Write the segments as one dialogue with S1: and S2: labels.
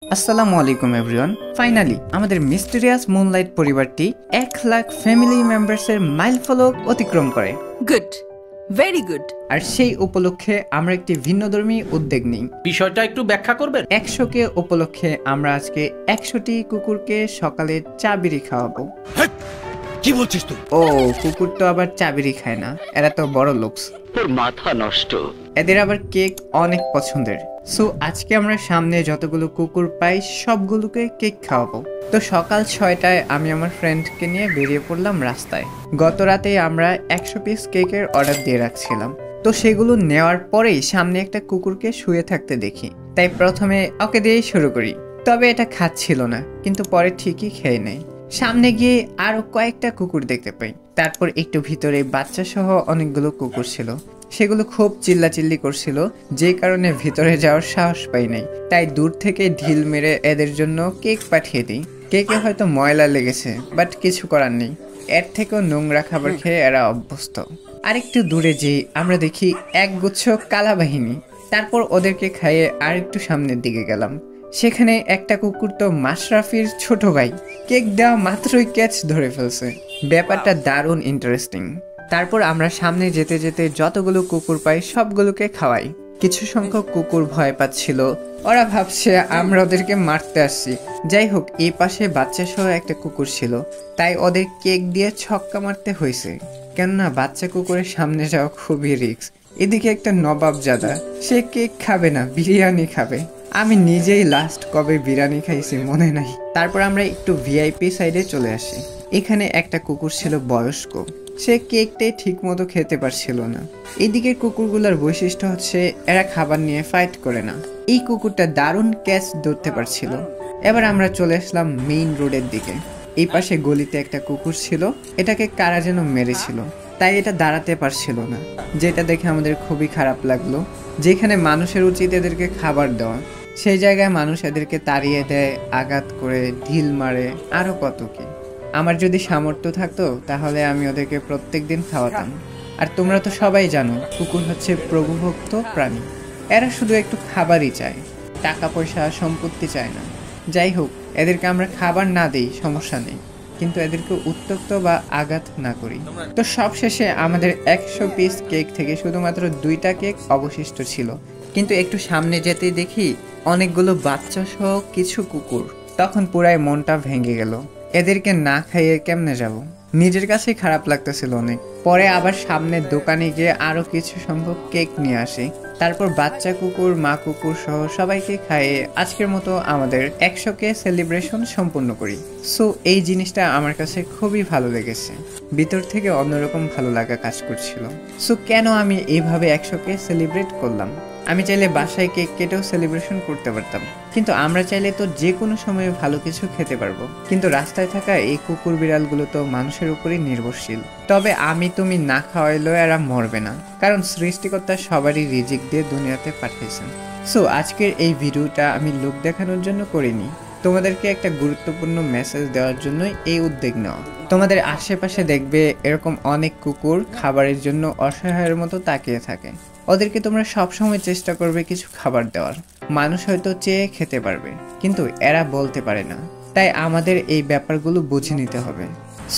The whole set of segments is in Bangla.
S1: আসসালামু আলাইকুম এভরিওয়ান। ফাইনালি আমাদের মিস্টেরিয়াস মুনলাইট পরিবারটি 1 লাখ ফ্যামিলি মেম্বার্সের মাইলফলক অতিক্রম করে।
S2: Good, very good.
S1: আর সেই উপলক্ষে আমরা একটি ভিন্নধর্মী উদ্যোগ নিই।
S3: বিষয়টা একটু ব্যাখ্যা করবেন?
S1: 100কে উপলক্ষে আমরা আজকে 100টি কুকুরকে সকালে চা বিড়ি খাওয়াবো।
S3: কি বলছিস তুই?
S1: ও কুকুর তো আবার চা বিড়ি খায় না, এরা তো বড় লোকস,
S4: তোর মাথা নষ্ট।
S1: এদের আবার কেক অনেক পছন্দের। সো আজকে আমরা সামনে যতগুলো কুকুর পাই সবগুলোকে কেক খাওয়াবো। তো সকাল 6টায় আমি আমার ফ্রেন্ডকে নিয়ে বেরিয়ে পড়লাম রাস্তায়। গত রাতেই আমরা 100 পিস কেকের অর্ডার দিয়ে রাখছিলাম। তো সেগুলো নেওয়ার পরেই সামনে একটা কুকুরকে শুয়ে থাকতে দেখি, তাই প্রথমে ওকে দিয়েই শুরু করি। তবে এটা খাচ্ছিল না, কিন্তু পরে ঠিকই খেয়ে নেয়। সামনে গিয়ে আরো কয়েকটা কুকুর দেখতে পাই। তারপর একটু ভিতরে বাচ্চা সহ অনেকগুলো কুকুর ছিল, সেগুলো খুব চিল্লাচিল্লি করছিল, যে কারণে ভিতরে যাওয়ার সাহস পাই নাই। তাই দূর থেকে ঢিল মেরে এদের জন্য কেক পাঠিয়ে দিই। কেকে হয়তো ময়লা লেগেছে, বাট কিছু করার নেই, এর থেকেও নোংরা খাবার খেয়ে এরা অভ্যস্ত। আরেকটু দূরে যেয়ে আমরা দেখি একগুচ্ছ কালা বাহিনী। তারপর ওদেরকে খাইয়ে আরেকটু সামনের দিকে গেলাম। সেখানে একটা কুকুর তো মাশরাফির ছোট ভাই, কেক দেওয়া মাত্রই ক্যাচ ধরে ফেলছে। ব্যাপারটা দারুণ ইন্টারেস্টিং। তারপর আমরা সামনে যেতে যেতে যতগুলো কুকুর পাই সবগুলোকে খাওয়াই। কিছু সংখ্যক কুকুর ভয় পাচ্ছিল, ওরা ভাবছে আমরা ওদেরকে মারতে আসছি। যাই হোক, এই পাশে বাচ্চা সহ একটা কুকুর ছিল, তাই ওদের কেক দিয়ে ছক্কা মারতে হয়েছে, কেননা বাচ্চা কুকুরের সামনে যাওয়া খুবই রিস্ক। এদিকে একটা নবাবজাদা, সে কেক খাবে না, বিরিয়ানি খাবে। আমি নিজেই লাস্ট কবে বিরিয়ানি খাইছি মনে নাই। তারপর আমরা একটু ভিআইপি সাইডে চলে আসি। এখানে একটা কুকুর ছিল বয়স্ক, সে কেকটাই ঠিক মতো খেতে পারছিল না। এদিকের কুকুরগুলোর বৈশিষ্ট্য হচ্ছে এরা খাবার নিয়ে ফাইট করে না। এই কুকুরটা দারুণ ক্যাচ ধরতে পারছিল। এবার আমরা চলে আসলাম মেইন রোডের দিকে। এই পাশে গলিতে একটা কুকুর ছিল, এটাকে কারা যেন মেরেছিল, তাই এটা দাঁড়াতে পারছিল না, যেটা দেখে আমাদের খুবই খারাপ লাগলো। যেখানে মানুষের উচিত এদেরকে খাবার দেওয়া, সেই জায়গায় মানুষ এদেরকে তাড়িয়ে দেয়, আঘাত করে, ঢিল মারে, আরো কত কি। আমার যদি সামর্থ্য থাকতো তাহলে আমি ওদেরকে প্রত্যেক দিন খাওয়াতাম। আর তোমরা তো সবাই জানো কুকুর হচ্ছে প্রভুভক্ত প্রাণী, এরা শুধু একটু খাবারই চায়, টাকা পয়সা সম্পত্তি চায় না। যাই হোক, এদেরকে আমরা খাবার না দেই সমস্যা নেই, কিন্তু এদেরকে উত্ত্যক্ত বা আঘাত না করি। তো সবশেষে আমাদের 100 পিস কেক থেকে শুধুমাত্র 2টা কেক অবশিষ্ট ছিল। কিন্তু একটু সামনে যেতেই দেখি অনেকগুলো বাচ্চা সহ কিছু কুকুর। তখন পুরাই মনটা ভেঙে গেল, এদেরকে না খাইয়ে কেমনে যাব। নিজের কাছেই খারাপ লাগতেছিল অনেক। পরে আবার সামনের দোকানে গিয়ে আরো কিছু সংখ্যক কেক নিয়ে আসি। তারপর বাচ্চা কুকুর, মা কুকুর সহ সবাইকে খাইয়ে আজকের মতো আমাদের 100কে সেলিব্রেশন সম্পূর্ণ করি। সো এই জিনিসটা আমার কাছে খুবই ভালো লেগেছে, ভিতর থেকে অন্যরকম ভালো লাগা কাজ করছিল। সো কেন আমি এইভাবে 100কে সেলিব্রেট করলাম? আমি চাইলে বাসায় কেক কেটেও সেলিব্রেশন করতে পারতাম, কিন্তু আমরা চাইলে তো যে কোনো সময়ে ভালো কিছু খেতে পারবো। কিন্তু রাস্তায় থাকা এই কুকুর বিড়ালগুলো তো মানুষের উপরই নির্ভরশীল। তবে তুমি না খাওয়াইলেও এরা মরবে না, কারণ সৃষ্টিকর্তা সবারই রিজিক দিয়ে দুনিয়াতে পাঠিয়েছেন। সো আজকের এই ভিডিওটা আমি লোক দেখানোর জন্য করিনি, তোমাদেরকে একটা গুরুত্বপূর্ণ মেসেজ দেওয়ার জন্যই এই উদ্যোগ নেওয়া। তোমাদের আশেপাশে দেখবে এরকম অনেক কুকুর খাবারের জন্য অসহায়ের মতো তাকিয়ে থাকে, ওদেরকে তোমরা সবসময় চেষ্টা করবে কিছু খাবার দেওয়ার। মানুষ হয়তো চেয়ে খেতে পারবে, কিন্তু এরা বলতে পারে না, তাই আমাদের এই ব্যাপারগুলো বুঝে নিতে হবে।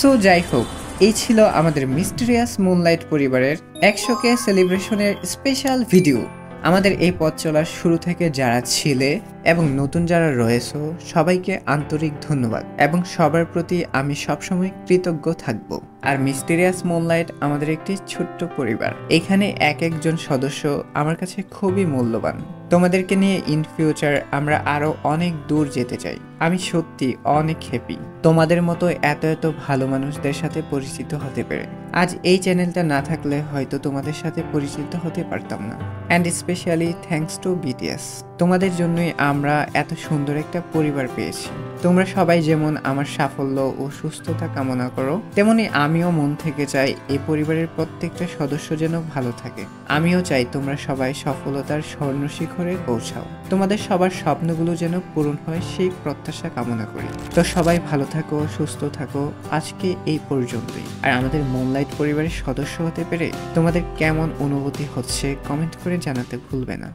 S1: সো যাই হোক, এই ছিল আমাদের মিস্টেরিয়াস মুনলাইট পরিবারের 100কে সেলিব্রেশনের স্পেশাল ভিডিও। আমাদের এই পথ চলার শুরু থেকে যারা ছিলে এবং নতুন যারা রয়েছে সবাইকে আন্তরিক ধন্যবাদ, এবং সবার প্রতি আমি সবসময় কৃতজ্ঞ থাকব। আর মিস্টেরিয়াস মুনলাইট আমাদের একটি ছোট্ট পরিবার, এখানে এক একজন সদস্য আমার কাছে খুবই মূল্যবান। তোমাদেরকে নিয়ে ইন ফিউচার আমরা আরো অনেক দূর যেতে চাই। আমি সত্যি অনেক হ্যাপি তোমাদের মতো এত এত ভালো মানুষদের সাথে পরিচিত হতে পেরে। আজ এই চ্যানেলটা না থাকলে হয়তো তোমাদের সাথে পরিচিত হতে পারতাম না। And specially thanks to BTS, তোমাদের জন্যই আমরা এত সুন্দর একটা পরিবার পেয়েছি। তোমরা সবাই যেমন আমার সাফল্য ও সুস্থতা কামনা করো, তেমনি আমিও মন থেকে চাই এই পরিবারের প্রত্যেকটা সদস্য যেন ভালো থাকে। আমিও চাই তোমরা সবাই সফলতার স্বর্ণ শিখরে পৌঁছাও, তোমাদের সবার স্বপ্নগুলো যেন পূরণ হয় সেই প্রত্যাশা কামনা করি। তো সবাই ভালো থাকো, সুস্থ থাকো। আজকে এই পর্যন্তই। আর আমাদের মুনলাইট পরিবারের সদস্য হতে পেরে তোমাদের কেমন অনুভূতি হচ্ছে কমেন্ট করে জানাতে ভুলবে না।